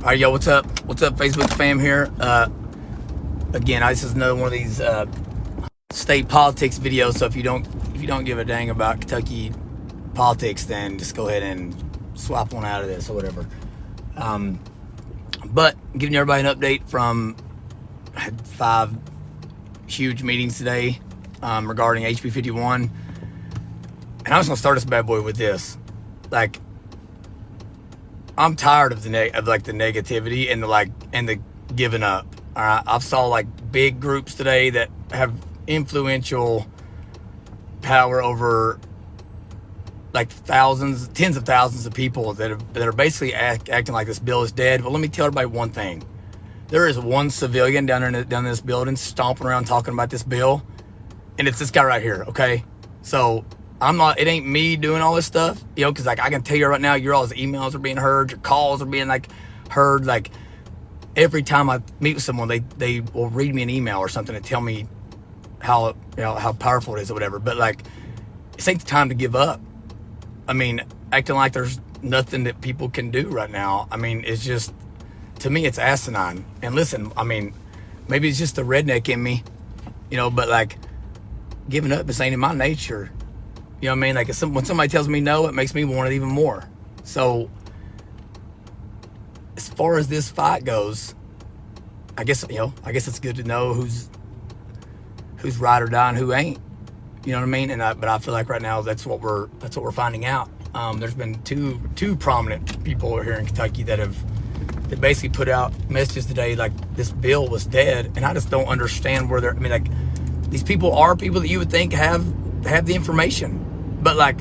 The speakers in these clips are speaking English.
All right, yo, what's up? What's up, Facebook fam here? Again, this is another one of these state politics videos. So if you don't give a dang about Kentucky politics, then just go ahead and swap one out of this or whatever. But giving everybody an update from, I had 5 huge meetings today regarding HB 51, and I'm just gonna start this bad boy with this. Like, I'm tired of the negativity and the giving up. All right, I've saw like big groups today that have influential power over like thousands, tens of thousands of people that are basically acting like this bill is dead. But let me tell everybody one thing: there is one civilian down in this building stomping around talking about this bill, and it's this guy right here. Okay, so it ain't me doing all this stuff, because like I can tell you right now, your all's emails are being heard, your calls are being heard. Like every time I meet with someone, they will read me an email or something and tell me how powerful it is or whatever. But like, it ain't the time to give up. I mean, acting like there's nothing that people can do right now. I mean, it's just, to me, it's asinine. And listen, I mean, maybe it's just the redneck in me, but like, giving up, this ain't in my nature. You know what I mean? Like, when somebody tells me no, it makes me want it even more. So, as far as this fight goes, I guess it's good to know who's ride or die and who ain't. You know what I mean? But I feel like right now that's what we're finding out. There's been two prominent people here in Kentucky that basically put out messages today like this bill was dead, and I just don't understand where they're. I mean, like, these people are people that you would think have the information. But like,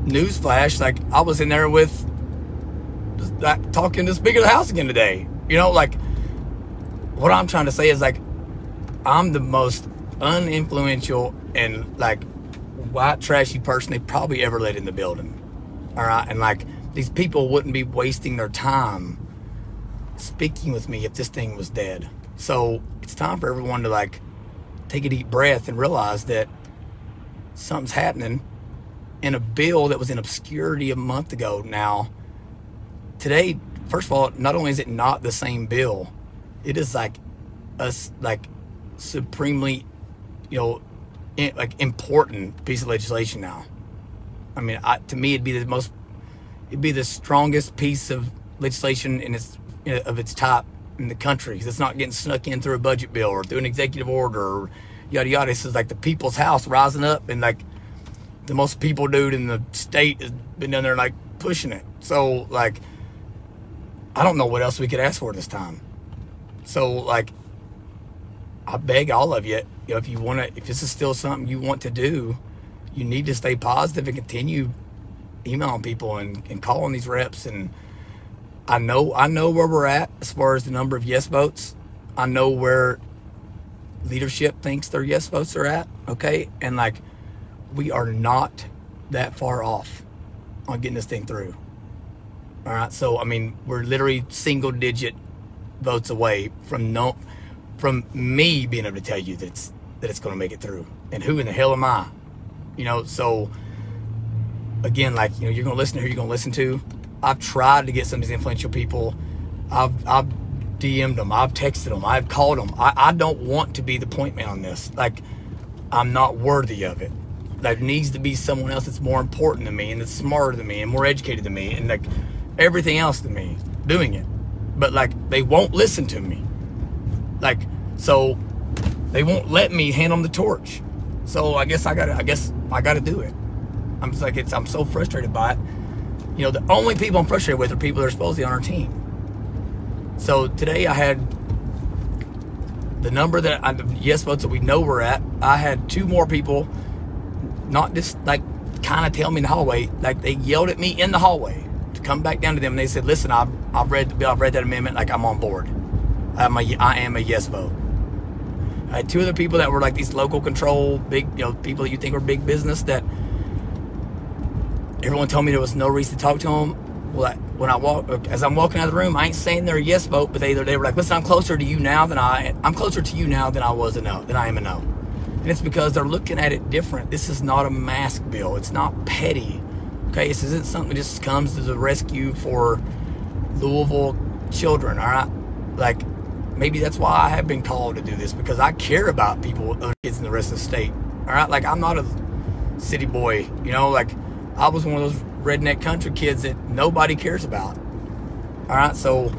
newsflash, like I was in there with talking to the Speaker of the House again today. Like, what I'm trying to say is, like, I'm the most uninfluential and like white trashy person they probably ever let in the building. All right, and like, these people wouldn't be wasting their time speaking with me if this thing was dead. So it's time for everyone to like take a deep breath and realize that something's happening. In a bill that was in obscurity a month ago now, today, first of all, not only is it not the same bill, it is like a supremely, important piece of legislation now. I mean, to me, it'd be the strongest piece of legislation of its type in the country, because it's not getting snuck in through a budget bill or through an executive order or yada yada. This is like the people's house rising up, and like the most people dude in the state has been down there like pushing it. So like, I don't know what else we could ask for this time. So like, I beg all of you, if this is still something you want to do, you need to stay positive and continue emailing people and calling these reps. And I know where we're at as far as the number of yes votes. I know where leadership thinks their yes votes are at, okay? And like, we are not that far off on getting this thing through. All right, so I mean, we're literally single digit votes away from me being able to tell you that it's going to make it through. And who in the hell am I? So again, like, you're going to listen to who you're going to listen to. I've tried to get some of these influential people. I've DM'd them. I've texted them. I've called them. I don't want to be the point man on this. Like, I'm not worthy of it. There needs to be someone else that's more important than me and that's smarter than me and more educated than me and like everything else than me doing it. But like, they won't listen to me. Like, so they won't let me hand them the torch. So I guess I gotta do it. I'm just like, I'm so frustrated by it. The only people I'm frustrated with are people that are supposedly on our team. So today I had the number the yes votes that we know we're at. I had 2 more people, not just like kind of tell me in the hallway, like they yelled at me in the hallway to come back down to them, and they said, listen, I've read the bill, I've read that amendment, like I'm on board. I am a yes vote. I had 2 other people that were like these local control, big, people that you think are big business, that everyone told me there was no reason to talk to them. Well, as I'm walking out of the room, I ain't saying they're a yes vote, but they were like, listen, I'm closer to you now than I was a no, than I am a no. And it's because they're looking at it different. This is not a mask bill. It's not petty. Okay, this isn't something that just comes to the rescue for Louisville children, all right? Like, maybe that's why I have been called to do this, because I care about people, other kids in the rest of the state, all right? Like, I'm not a city boy, you know? Like, I was one of those redneck country kids that nobody cares about, all right? So,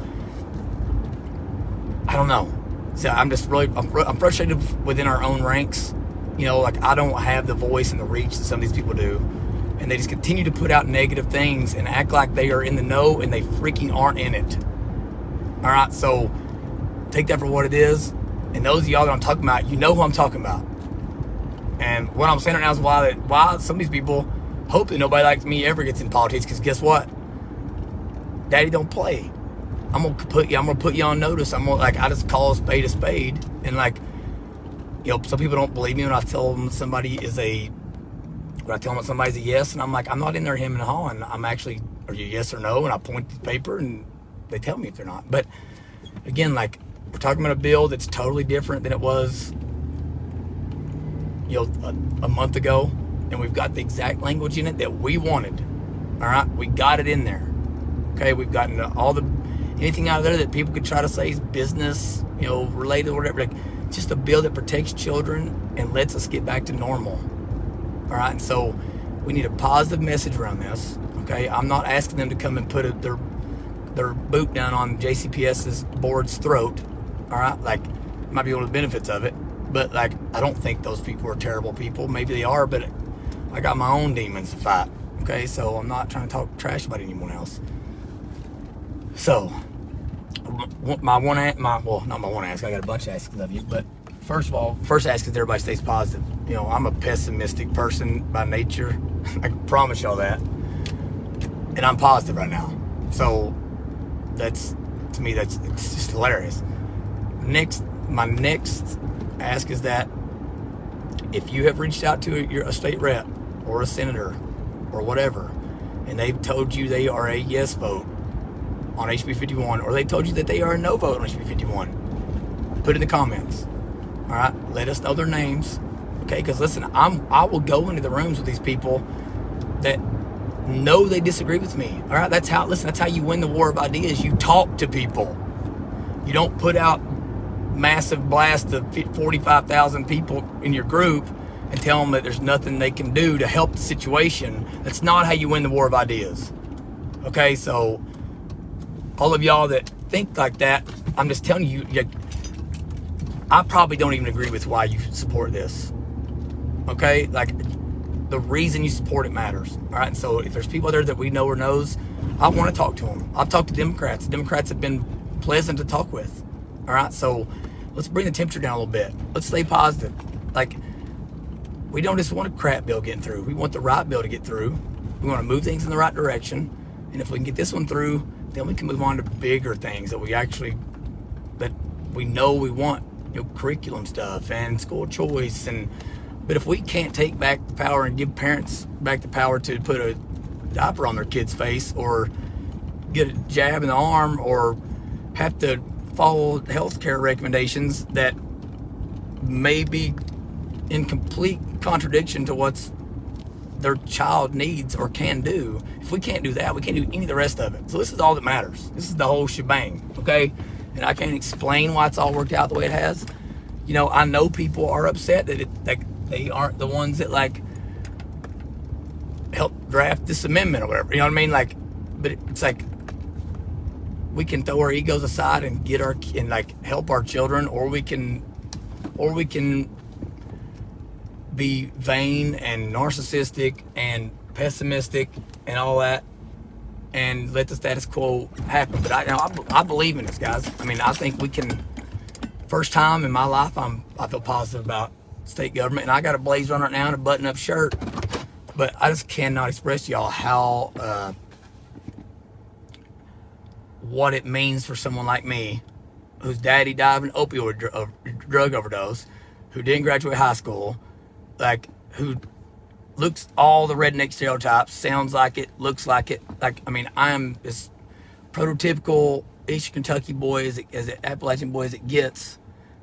I don't know. So I'm just really, I'm frustrated within our own ranks. You know, like, I don't have the voice and the reach that some of these people do. And they just continue to put out negative things and act like they are in the know, and they freaking aren't in it. All right, so take that for what it is. And those of y'all that I'm talking about, you know who I'm talking about. And what I'm saying right now is why some of these people hope that nobody like me ever gets in politics, because guess what? Daddy don't play. I'm gonna put you on notice. I just call a spade, and like, you know, some people don't believe me when I tell them somebody's a yes, and I'm like, I'm not in there him and hawing. I'm actually, are you yes or no? And I point to the paper, and they tell me if they're not. But again, like, we're talking about a bill that's totally different than it was, you know, a month ago, and we've got the exact language in it that we wanted. All right, we got it in there. Okay, we've gotten anything out of there that people could try to say is business, you know, related or whatever. Like, just a bill that protects children and lets us get back to normal. All right, and so we need a positive message around this. Okay, I'm not asking them to come and put their boot down on JCPS's board's throat. All right, like, might be one of the benefits of it, but like, I don't think those people are terrible people. Maybe they are, but I got my own demons to fight. Okay, so I'm not trying to talk trash about anyone else. So, not my one ask. I got a bunch of asks of you, but first of all, first ask is everybody stays positive. You know, I'm a pessimistic person by nature. I can promise y'all that, and I'm positive right now. So that's, to me, it's just hilarious. My next ask is that if you have reached out to a state rep or a senator or whatever, and they've told you they are a yes vote on HB 51, or they told you that they are a no vote on HB 51, put in the comments. All right, let us know their names, okay? Because listen, I will go into the rooms with these people that know they disagree with me. All right, that's how you win the war of ideas. You talk to people. You don't put out massive blast of 45,000 people in your group and tell them that there's nothing they can do to help the situation. That's not how you win the war of ideas. Okay, so all of y'all that think like that, I'm just telling you, I probably don't even agree with why you support this. Okay, like, the reason you support it matters. All right, so if there's people there that we know or knows, I want to talk to them. I've talked to Democrats. Democrats have been pleasant to talk with. All right, so let's bring the temperature down a little bit. Let's stay positive. Like, we don't just want a crap bill getting through. We want the right bill to get through. We want to move things in the right direction. And if we can get this one through, then we can move on to bigger things that we know we want. You know, curriculum stuff and school choice. But if we can't take back the power and give parents back the power to put a diaper on their kid's face, or get a jab in the arm, or have to follow healthcare recommendations that may be in complete contradiction to what's their child needs or can do. If we can't do that, we can't do any of the rest of it. So this is all that matters. This is the whole shebang, okay? And I can't explain why it's all worked out the way it has. You know, I know people are upset that they aren't the ones that, like, helped draft this amendment or whatever. You know what I mean? Like, but it's like, we can throw our egos aside and help our children, or we can be vain and narcissistic and pessimistic and all that, and let the status quo happen. But I believe in this, guys. I mean, I think we can. First time in my life, I feel positive about state government, and I got a blaze on right now and a button-up shirt. But I just cannot express to y'all how what it means for someone like me, whose daddy died of an opioid drug overdose, who didn't graduate high school, like, who looks all the redneck stereotypes, sounds like it, looks like it. Like, I mean, I am as prototypical Eastern Kentucky boy as an Appalachian boy as it gets.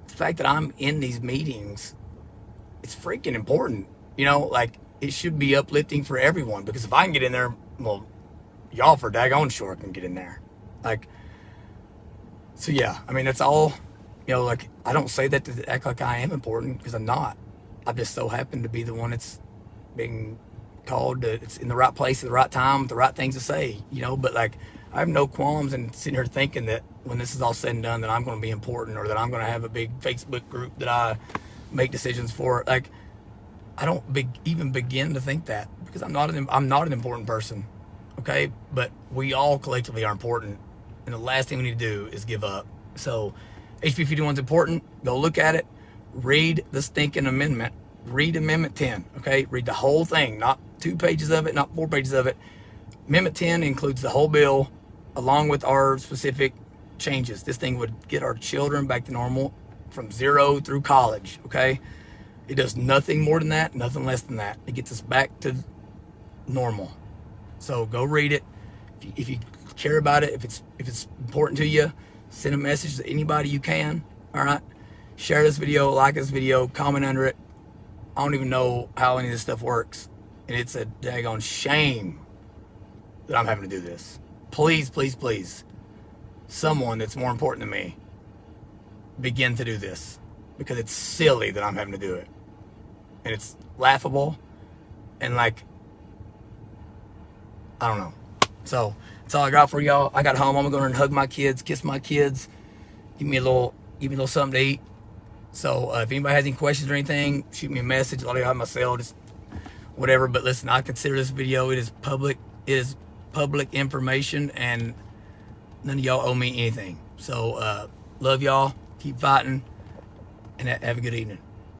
The fact that I'm in these meetings, it's freaking important. You know, like, it should be uplifting for everyone, because if I can get in there, well, y'all for daggone sure can get in there. Like, so yeah, I mean, that's all, like, I don't say that to act like I am important, because I'm not. I just so happen to be the one that's being called to, it's in the right place at the right time with the right things to say, but like, I have no qualms in sitting here thinking that when this is all said and done, that I'm going to be important, or that I'm going to have a big Facebook group that I make decisions for. Like, I don't even begin to think that, because I'm not an important person. Okay. But we all collectively are important. And the last thing we need to do is give up. So HB 51 is important. Go look at it. Read the stinking amendment. Read Amendment 10. Okay. Read the whole thing, not 2 pages of it, not 4 pages of it. Amendment 10 includes the whole bill along with our specific changes. This thing would get our children back to normal from 0 through college. Okay. It does nothing more than that, nothing less than that. It gets us back to normal. So go read it. If you care about it, if it's important to you, send a message to anybody you can. All right. Share this video, like this video, comment under it. I don't even know how any of this stuff works. And it's a daggone shame that I'm having to do this. Please, please, please, someone that's more important than me, begin to do this, because it's silly that I'm having to do it. And it's laughable. And like, I don't know. So that's all I got for y'all. I got home. I'm going to hug my kids, kiss my kids, give me a little something to eat. So if anybody has any questions or anything, shoot me a message. A lot of y'all have my cell, just whatever. But listen, I consider this video, it is public information, and none of y'all owe me anything. So love y'all, keep fighting, and have a good evening.